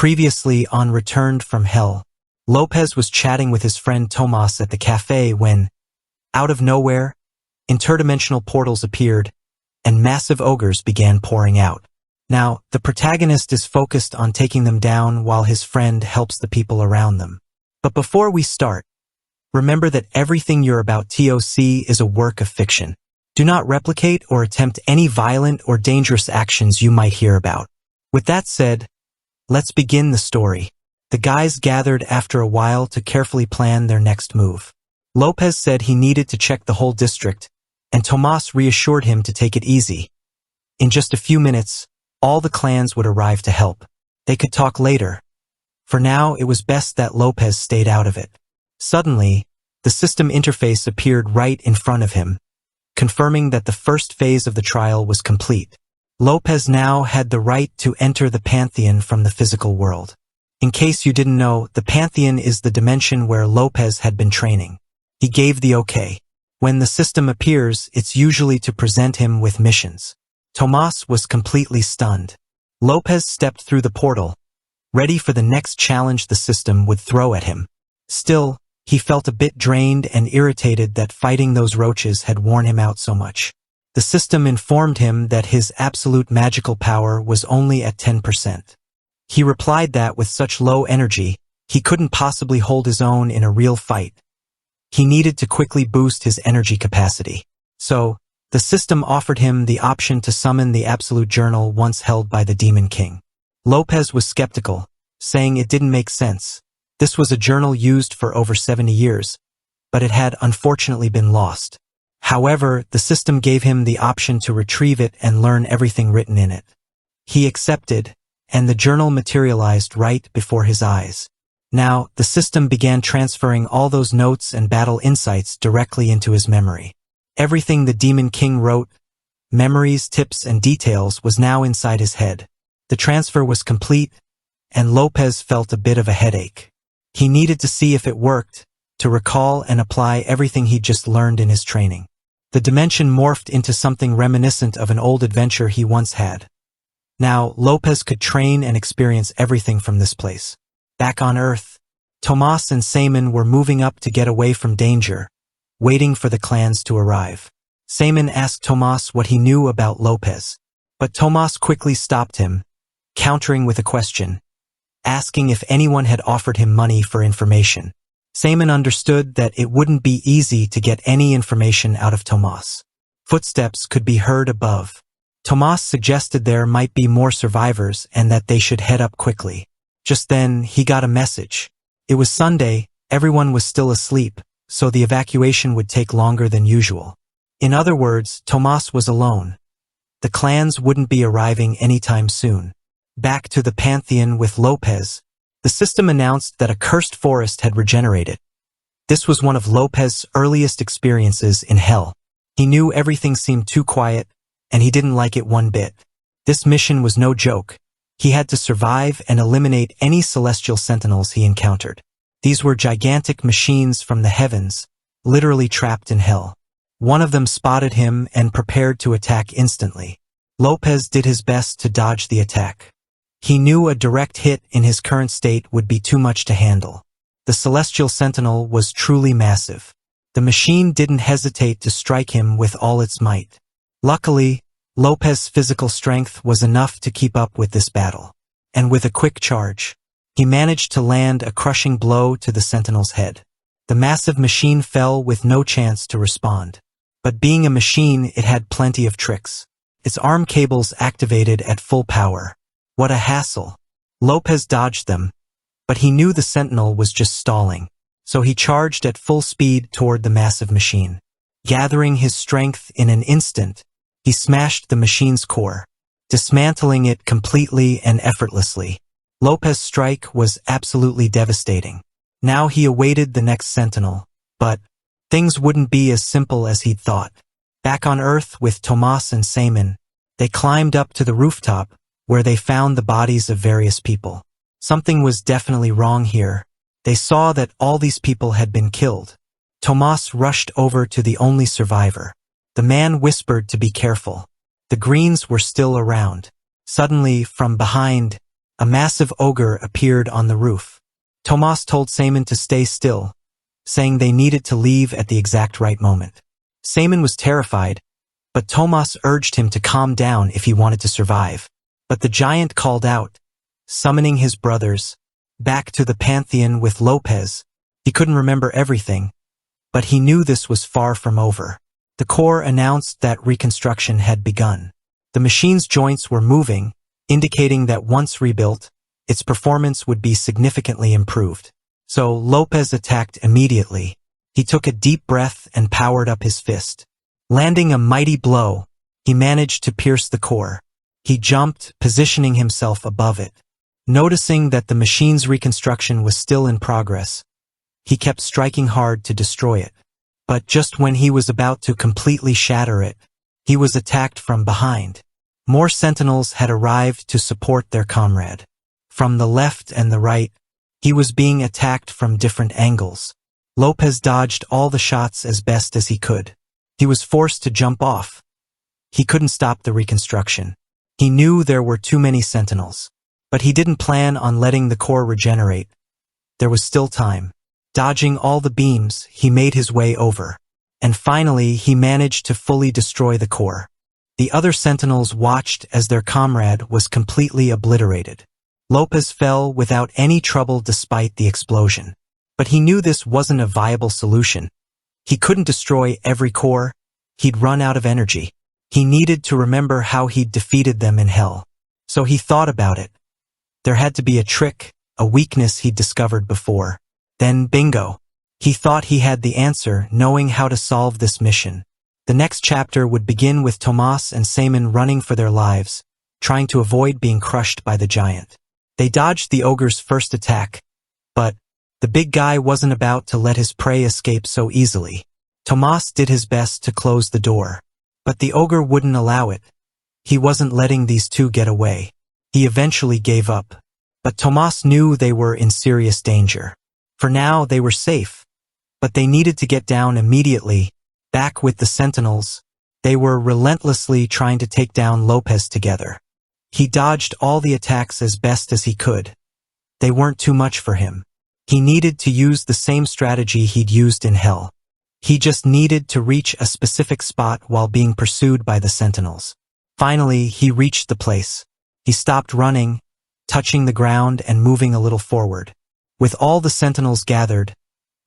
Previously on Returned from Hell, Lopez was chatting with his friend Tomas at the cafe when, out of nowhere, interdimensional portals appeared and massive ogres began pouring out. Now, the protagonist is focused on taking them down while his friend helps the people around them. But before we start, remember that everything you're about to see is a work of fiction. Do not replicate or attempt any violent or dangerous actions you might hear about. With that said, let's begin the story. The guys gathered after a while to carefully plan their next move. Lopez said he needed to check the whole district, and Tomas reassured him to take it easy. In just a few minutes, all the clans would arrive to help. They could talk later. For now, it was best that Lopez stayed out of it. Suddenly, the system interface appeared right in front of him, confirming that the first phase of the trial was complete. Lopez now had the right to enter the Pantheon from the physical world. In case you didn't know, the Pantheon is the dimension where Lopez had been training. He gave the okay. When the system appears, it's usually to present him with missions. Tomas was completely stunned. Lopez stepped through the portal, ready for the next challenge the system would throw at him. Still, he felt a bit drained and irritated that fighting those roaches had worn him out so much. The system informed him that his absolute magical power was only at 10%. He replied that with such low energy, he couldn't possibly hold his own in a real fight. He needed to quickly boost his energy capacity. So, the system offered him the option to summon the Absolute Journal once held by the Demon King. Lopez was skeptical, saying it didn't make sense. This was a journal used for over 70 years, but it had unfortunately been lost. However, the system gave him the option to retrieve it and learn everything written in it. He accepted, and the journal materialized right before his eyes. Now, the system began transferring all those notes and battle insights directly into his memory. Everything the Demon King wrote, memories, tips, and details was now inside his head. The transfer was complete, and Lopez felt a bit of a headache. He needed to see if it worked, to recall and apply everything he'd just learned in his training. The dimension morphed into something reminiscent of an old adventure he once had. Now, Lopez could train and experience everything from this place. Back on Earth, Tomas and Simon were moving up to get away from danger, waiting for the clans to arrive. Simon asked Tomas what he knew about Lopez, but Tomas quickly stopped him, countering with a question, asking if anyone had offered him money for information. Simon understood that it wouldn't be easy to get any information out of Tomas. Footsteps could be heard above. Tomas suggested there might be more survivors and that they should head up quickly. Just then, he got a message. It was Sunday, everyone was still asleep, so the evacuation would take longer than usual. In other words, Tomas was alone. The clans wouldn't be arriving anytime soon. Back to the Pantheon with Lopez, the system announced that a cursed forest had regenerated. This was one of Lopez's earliest experiences in hell. He knew everything seemed too quiet, and he didn't like it one bit. This mission was no joke. He had to survive and eliminate any celestial sentinels he encountered. These were gigantic machines from the heavens, literally trapped in hell. One of them spotted him and prepared to attack instantly. Lopez did his best to dodge the attack. He knew a direct hit in his current state would be too much to handle. The celestial sentinel was truly massive. The machine didn't hesitate to strike him with all its might. Luckily, Lopez's physical strength was enough to keep up with this battle. And with a quick charge, he managed to land a crushing blow to the sentinel's head. The massive machine fell with no chance to respond. But being a machine, it had plenty of tricks. Its arm cables activated at full power. What a hassle. Lopez dodged them, but he knew the sentinel was just stalling, so he charged at full speed toward the massive machine. Gathering his strength in an instant, he smashed the machine's core, dismantling it completely and effortlessly. Lopez's strike was absolutely devastating. Now he awaited the next sentinel, but things wouldn't be as simple as he'd thought. Back on Earth with Tomas and Simon, they climbed up to the rooftop, where they found the bodies of various people. Something was definitely wrong here. They saw that all these people had been killed. Tomas rushed over to the only survivor. The man whispered to be careful. The Greens were still around. Suddenly, from behind, a massive ogre appeared on the roof. Tomas told Seaman to stay still, saying they needed to leave at the exact right moment. Seaman was terrified, but Tomas urged him to calm down if he wanted to survive. But the giant called out, summoning his brothers, back to the Pantheon with Lopez. He couldn't remember everything, but he knew this was far from over. The core announced that reconstruction had begun. The machine's joints were moving, indicating that once rebuilt, its performance would be significantly improved. So Lopez attacked immediately. He took a deep breath and powered up his fist. Landing a mighty blow, he managed to pierce the core. He jumped, positioning himself above it. Noticing that the machine's reconstruction was still in progress, he kept striking hard to destroy it. But just when he was about to completely shatter it, he was attacked from behind. More sentinels had arrived to support their comrade. From the left and the right, he was being attacked from different angles. Lopez dodged all the shots as best as he could. He was forced to jump off. He couldn't stop the reconstruction. He knew there were too many sentinels. But he didn't plan on letting the core regenerate. There was still time. Dodging all the beams, he made his way over. And finally, he managed to fully destroy the core. The other sentinels watched as their comrade was completely obliterated. Lopez fell without any trouble despite the explosion. But he knew this wasn't a viable solution. He couldn't destroy every core. He'd run out of energy. He needed to remember how he'd defeated them in hell. So he thought about it. There had to be a trick, a weakness he'd discovered before. Then bingo. He thought he had the answer, knowing how to solve this mission. The next chapter would begin with Tomas and Seaman running for their lives, trying to avoid being crushed by the giant. They dodged the ogre's first attack, but the big guy wasn't about to let his prey escape so easily. Tomas did his best to close the door, but the ogre wouldn't allow it. He wasn't letting these two get away. He eventually gave up, but Tomas knew they were in serious danger. For now, they were safe, but they needed to get down immediately. Back with the sentinels, they were relentlessly trying to take down Lopez together. He dodged all the attacks as best as he could. They weren't too much for him. He needed to use the same strategy he'd used in hell. He just needed to reach a specific spot while being pursued by the sentinels. Finally, he reached the place. He stopped running, touching the ground and moving a little forward. With all the sentinels gathered,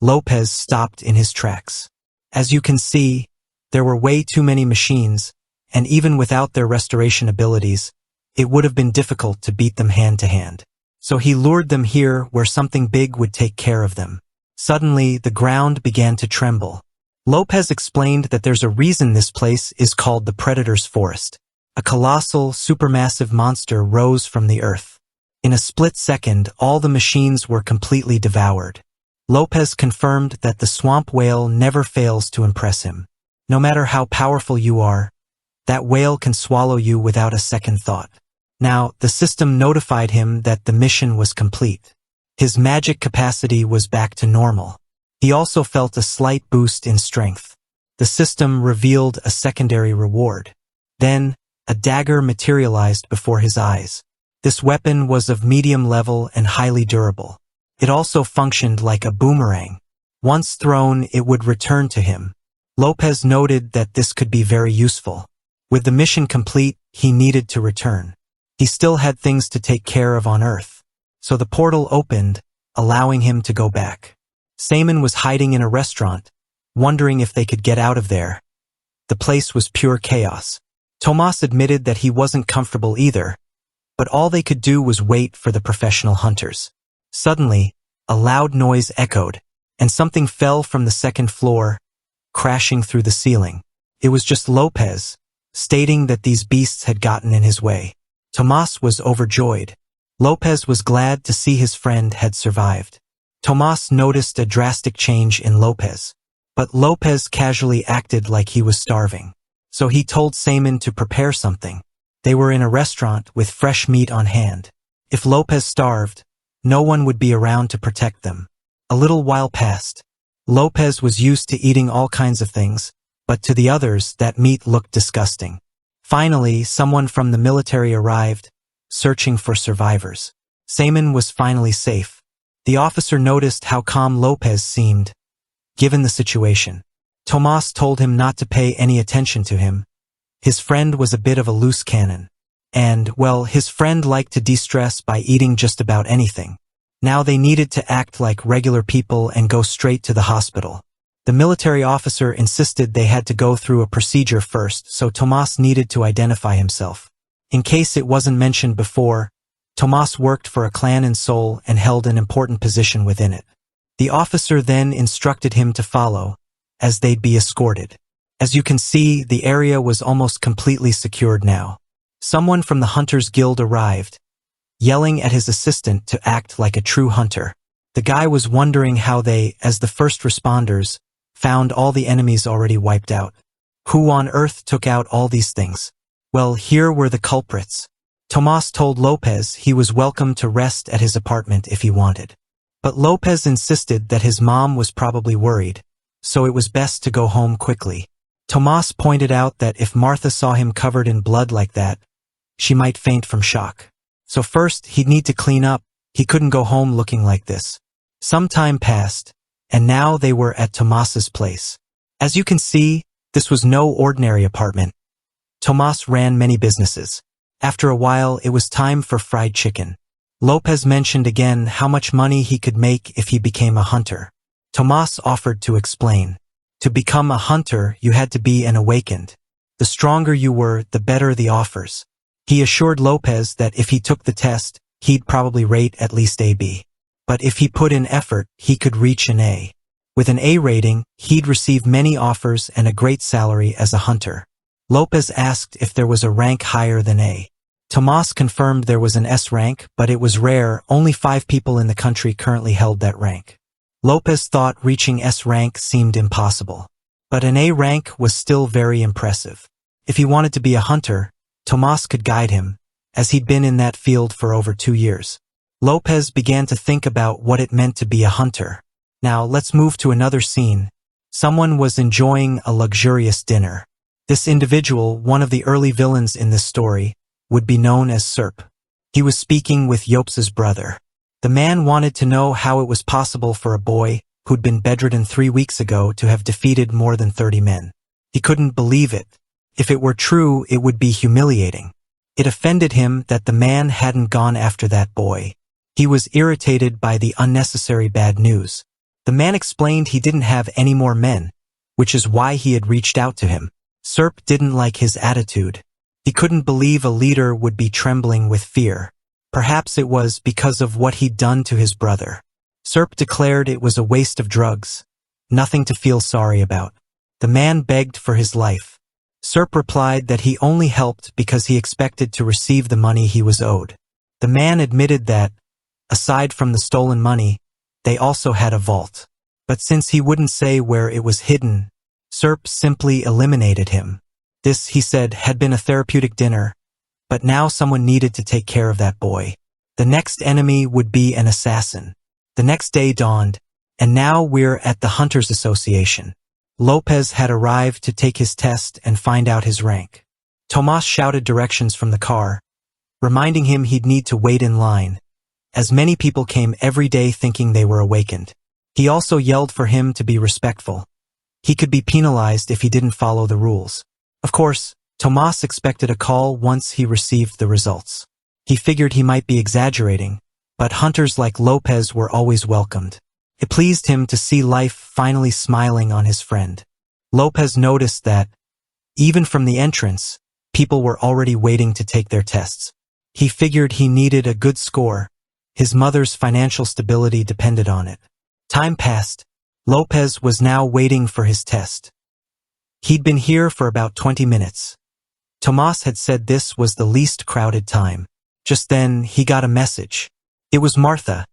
Lopez stopped in his tracks. As you can see, there were way too many machines, and even without their restoration abilities, it would have been difficult to beat them hand to hand. So he lured them here where something big would take care of them. Suddenly, the ground began to tremble. Lopez explained that there's a reason this place is called the Predator's Forest. A colossal, supermassive monster rose from the earth. In a split second, all the machines were completely devoured. Lopez confirmed that the swamp whale never fails to impress him. No matter how powerful you are, that whale can swallow you without a second thought. Now, the system notified him that the mission was complete. His magic capacity was back to normal. He also felt a slight boost in strength. The system revealed a secondary reward. Then, a dagger materialized before his eyes. This weapon was of medium level and highly durable. It also functioned like a boomerang. Once thrown, it would return to him. Lopez noted that this could be very useful. With the mission complete, he needed to return. He still had things to take care of on Earth. So the portal opened, allowing him to go back. Seaman was hiding in a restaurant, wondering if they could get out of there. The place was pure chaos. Tomas admitted that he wasn't comfortable either, but all they could do was wait for the professional hunters. Suddenly, a loud noise echoed, and something fell from the second floor, crashing through the ceiling. It was just Lopez, stating that these beasts had gotten in his way. Tomas was overjoyed. Lopez was glad to see his friend had survived. Tomas noticed a drastic change in Lopez, but Lopez casually acted like he was starving. So he told Seaman to prepare something. They were in a restaurant with fresh meat on hand. If Lopez starved, no one would be around to protect them. A little while passed. Lopez was used to eating all kinds of things, but to the others that meat looked disgusting. Finally, someone from the military arrived, searching for survivors. Seaman was finally safe. The officer noticed how calm Lopez seemed, given the situation. Tomas told him not to pay any attention to him. His friend was a bit of a loose cannon. And, well, his friend liked to de-stress by eating just about anything. Now they needed to act like regular people and go straight to the hospital. The military officer insisted they had to go through a procedure first, so Tomas needed to identify himself. In case it wasn't mentioned before, Tomas worked for a clan in Seoul and held an important position within it. The officer then instructed him to follow, as they'd be escorted. As you can see, the area was almost completely secured now. Someone from the Hunters Guild arrived, yelling at his assistant to act like a true hunter. The guy was wondering how they, as the first responders, found all the enemies already wiped out. Who on earth took out all these things? Well, here were the culprits. Tomas told Lopez he was welcome to rest at his apartment if he wanted. But Lopez insisted that his mom was probably worried, so it was best to go home quickly. Tomas pointed out that if Martha saw him covered in blood like that, she might faint from shock. So first, he'd need to clean up. He couldn't go home looking like this. Some time passed, and now they were at Tomas's place. As you can see, this was no ordinary apartment. Tomas ran many businesses. After a while, it was time for fried chicken. Lopez mentioned again how much money he could make if he became a hunter. Tomas offered to explain. To become a hunter, you had to be an awakened. The stronger you were, the better the offers. He assured Lopez that if he took the test, he'd probably rate at least AB. But if he put in effort, he could reach an A. With an A rating, he'd receive many offers and a great salary as a hunter. Lopez asked if there was a rank higher than A. Tomas confirmed there was an S rank, but it was rare. Only 5 people in the country currently held that rank. Lopez thought reaching S rank seemed impossible. But an A rank was still very impressive. If he wanted to be a hunter, Tomas could guide him, as he'd been in that field for over 2 years. Lopez began to think about what it meant to be a hunter. Now let's move to another scene. Someone was enjoying a luxurious dinner. This individual, one of the early villains in this story, would be known as Serp. He was speaking with Yops's brother. The man wanted to know how it was possible for a boy who'd been bedridden 3 weeks ago to have defeated more than 30 men. He couldn't believe it. If it were true, it would be humiliating. It offended him that the man hadn't gone after that boy. He was irritated by the unnecessary bad news. The man explained he didn't have any more men, which is why he had reached out to him. Serp didn't like his attitude. He couldn't believe a leader would be trembling with fear. Perhaps it was because of what he'd done to his brother. Serp declared it was a waste of drugs, nothing to feel sorry about. The man begged for his life. Serp replied that he only helped because he expected to receive the money he was owed. The man admitted that, aside from the stolen money, they also had a vault. But since he wouldn't say where it was hidden, Serp simply eliminated him. This, he said, had been a therapeutic dinner, but now someone needed to take care of that boy. The next enemy would be an assassin. The next day dawned, and now we're at the Hunters Association. Lopez had arrived to take his test and find out his rank. Tomas shouted directions from the car, reminding him he'd need to wait in line, as many people came every day thinking they were awakened. He also yelled for him to be respectful. He could be penalized if he didn't follow the rules. Of course, Tomas expected a call once he received the results. He figured he might be exaggerating, but hunters like Lopez were always welcomed. It pleased him to see life finally smiling on his friend. Lopez noticed that, even from the entrance, people were already waiting to take their tests. He figured he needed a good score. His mother's financial stability depended on it. Time passed. Lopez was now waiting for his test. He'd been here for about 20 minutes. Tomas had said this was the least crowded time. Just then, he got a message. It was Martha,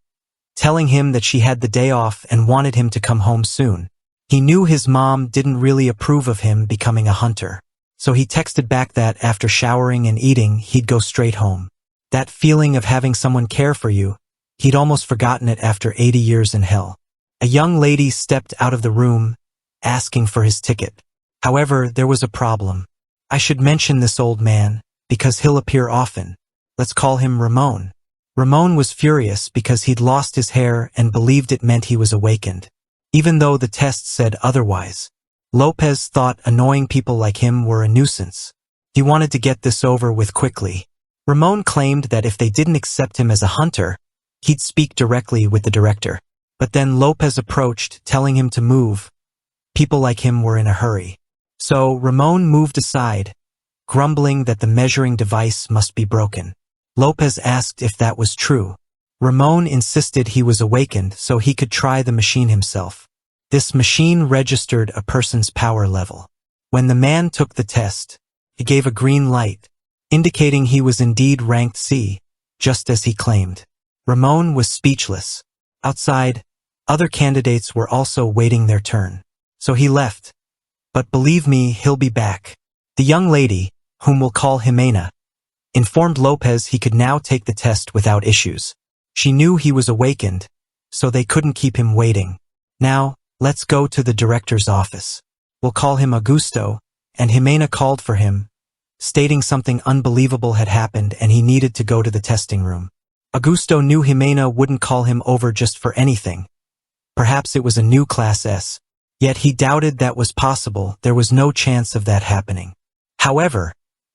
telling him that she had the day off and wanted him to come home soon. He knew his mom didn't really approve of him becoming a hunter, so he texted back that after showering and eating, he'd go straight home. That feeling of having someone care for you, he'd almost forgotten it after 80 years in hell. A young lady stepped out of the room, asking for his ticket. However, there was a problem. I should mention this old man, because he'll appear often. Let's call him Ramon. Ramon was furious because he'd lost his hair and believed it meant he was awakened, even though the test said otherwise. Lopez thought annoying people like him were a nuisance. He wanted to get this over with quickly. Ramon claimed that if they didn't accept him as a hunter, he'd speak directly with the director. But then Lopez approached, telling him to move. People like him were in a hurry. So Ramon moved aside, grumbling that the measuring device must be broken. Lopez asked if that was true. Ramon insisted he was awakened so he could try the machine himself. This machine registered a person's power level. When the man took the test, it gave a green light, indicating he was indeed ranked C, just as he claimed. Ramon was speechless. Outside, other candidates were also waiting their turn. So he left. But believe me, he'll be back. The young lady, whom we'll call Jimena, informed Lopez he could now take the test without issues. She knew he was awakened, so they couldn't keep him waiting. Now, let's go to the director's office. We'll call him Augusto, and Jimena called for him, stating something unbelievable had happened and he needed to go to the testing room. Augusto knew Jimena wouldn't call him over just for anything. Perhaps it was a new Class S. Yet he doubted that was possible. There was no chance of that happening. However,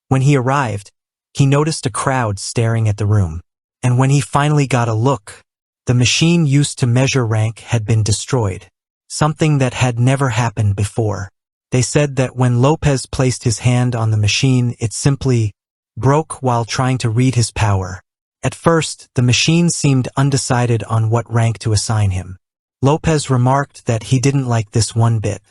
when he arrived, he noticed a crowd staring at the room. And when he finally got a look, the machine used to measure rank had been destroyed. Something that had never happened before. They said that when Lopez placed his hand on the machine, it simply broke while trying to read his power. At first, the machine seemed undecided on what rank to assign him. Lopez remarked that he didn't like this one bit.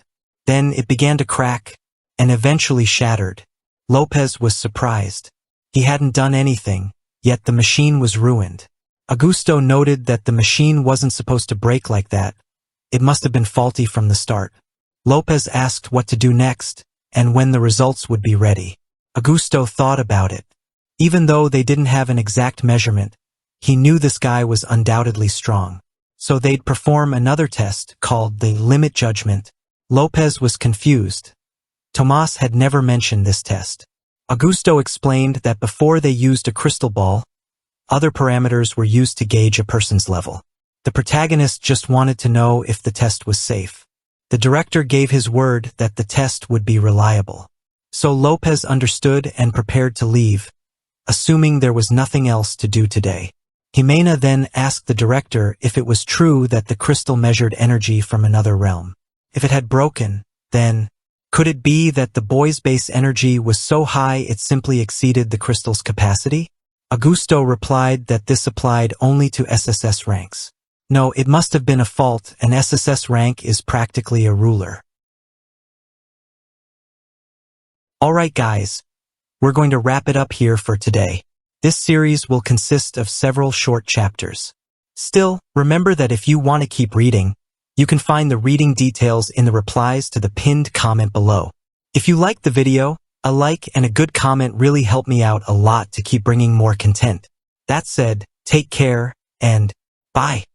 Then it began to crack, and eventually shattered. Lopez was surprised. He hadn't done anything, yet the machine was ruined. Augusto noted that the machine wasn't supposed to break like that. It must have been faulty from the start. Lopez asked what to do next, and when the results would be ready. Augusto thought about it. Even though they didn't have an exact measurement, he knew this guy was undoubtedly strong. So they'd perform another test called the limit judgment. Lopez was confused. Tomas had never mentioned this test. Augusto explained that before they used a crystal ball, other parameters were used to gauge a person's level. The protagonist just wanted to know if the test was safe. The director gave his word that the test would be reliable. So Lopez understood and prepared to leave, assuming there was nothing else to do today. Jimena then asked the director if it was true that the crystal measured energy from another realm. If it had broken, then could it be that the boy's base energy was so high it simply exceeded the crystal's capacity? Augusto replied that this applied only to SSS ranks. No, it must have been a fault. An SSS rank is practically a ruler. Alright guys, we're going to wrap it up here for today. This series will consist of several short chapters. Still, remember that if you want to keep reading, you can find the reading details in the replies to the pinned comment below. If you liked the video, a like and a good comment really help me out a lot to keep bringing more content. That said, take care, and bye.